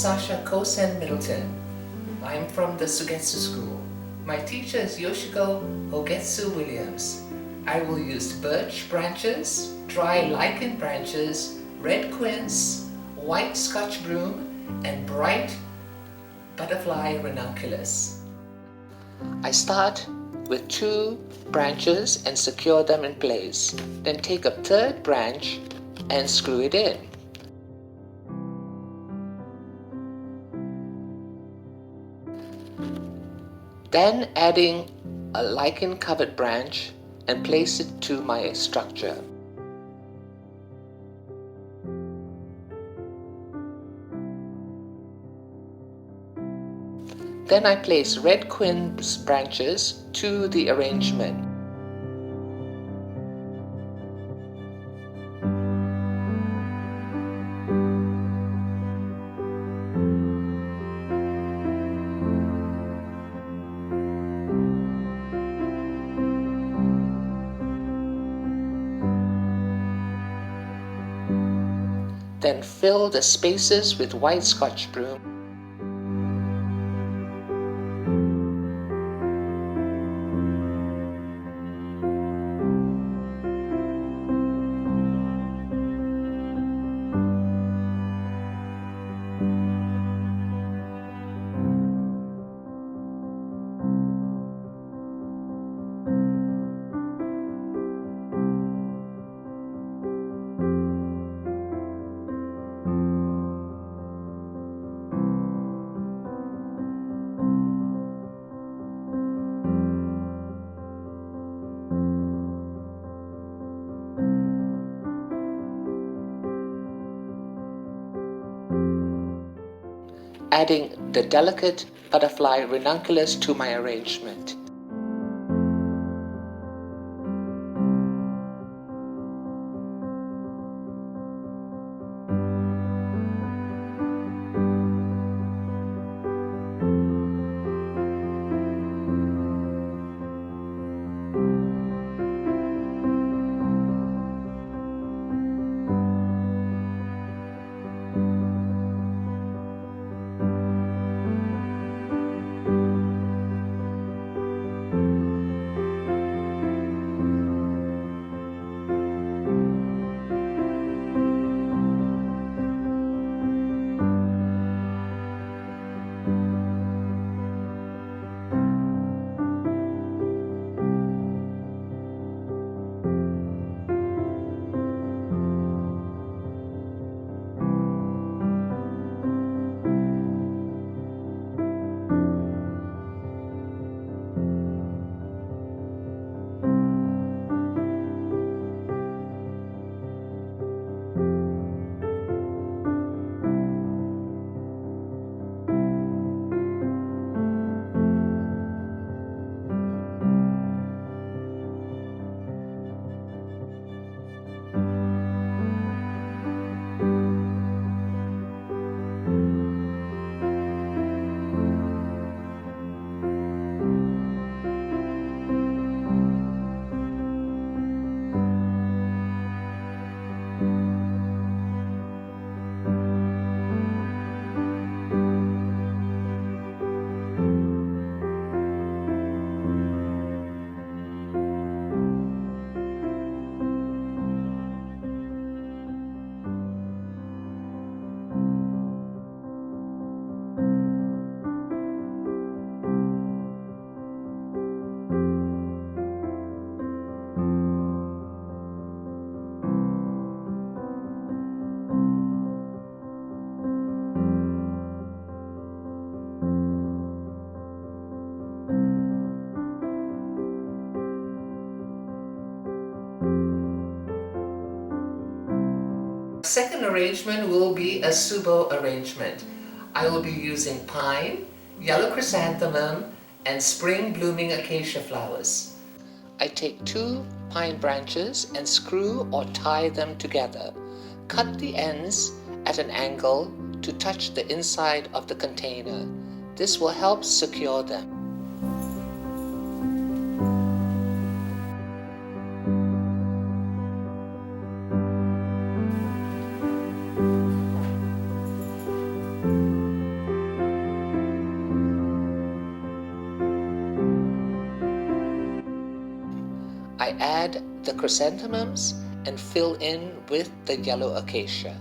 Sahshah Kosen Middleton. I'm from the Sogetsu school. My teacher is Yoshiko Hogetsu Williams. I will use birch branches, dry lichen branches, red quince, white scotch broom, and bright butterfly ranunculus. I start with 2 branches and secure them in place. Then take a 3rd branch and screw it in. Then adding a lichen covered branch and place it to my structure. Then I place red quince branches to the arrangement. Then fill the spaces with white scotch broom. Adding the delicate butterfly ranunculus to my arrangement. Second arrangement will be a Tsubo arrangement. I will be using pine, yellow chrysanthemum, and spring blooming acacia flowers. I take 2 pine branches and screw or tie them together. Cut the ends at an angle to touch the inside of the container. This will help secure them. I add the chrysanthemums and fill in with the yellow acacia.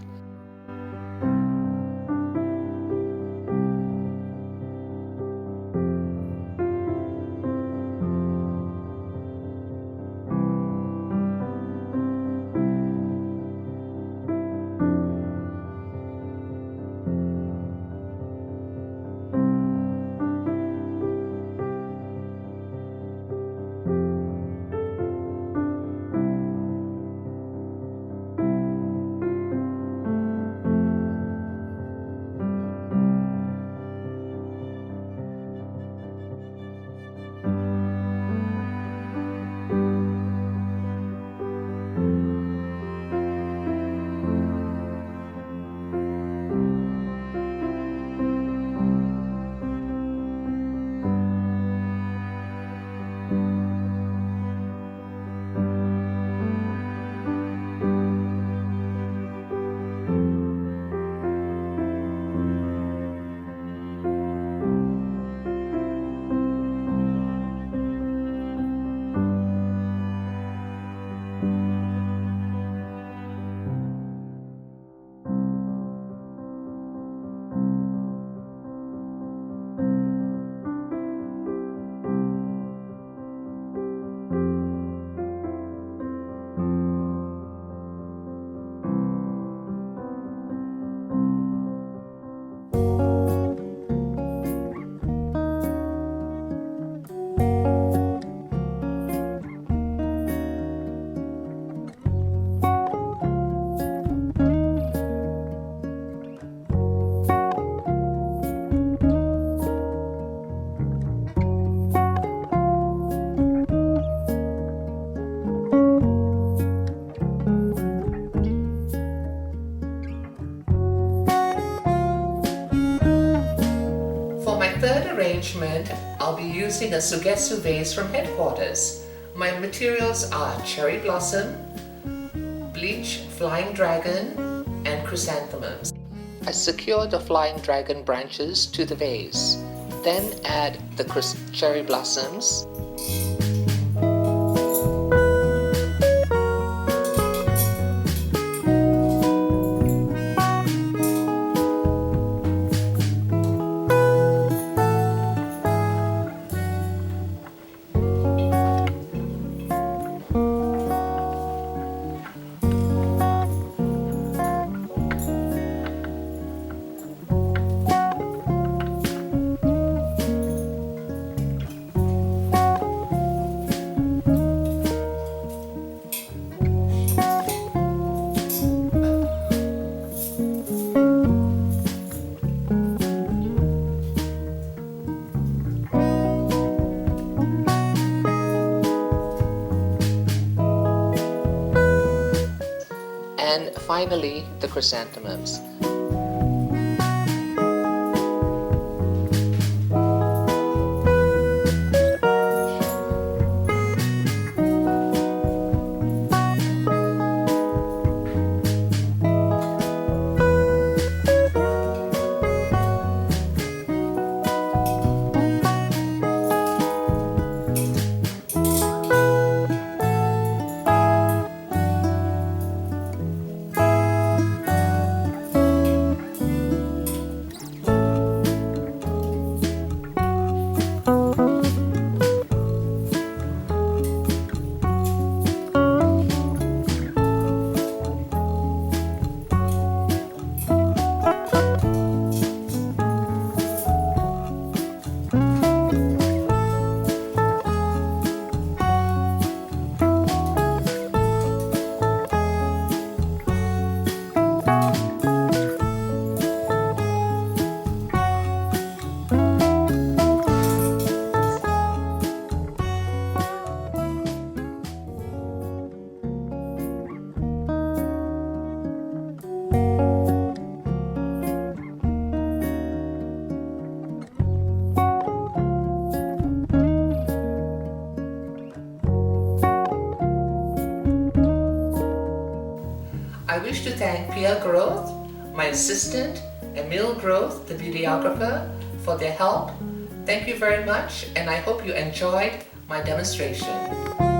Arrangement, I'll be using a Sogetsu vase from headquarters. My materials are cherry blossom, bleach flying dragon, and chrysanthemums. I secure the flying dragon branches to the vase. Then add the cherry blossoms, and finally the chrysanthemums. I wish to thank Pierre Groth, my assistant, Emile Groth, the videographer, for their help. Thank you very much, and I hope you enjoyed my demonstration.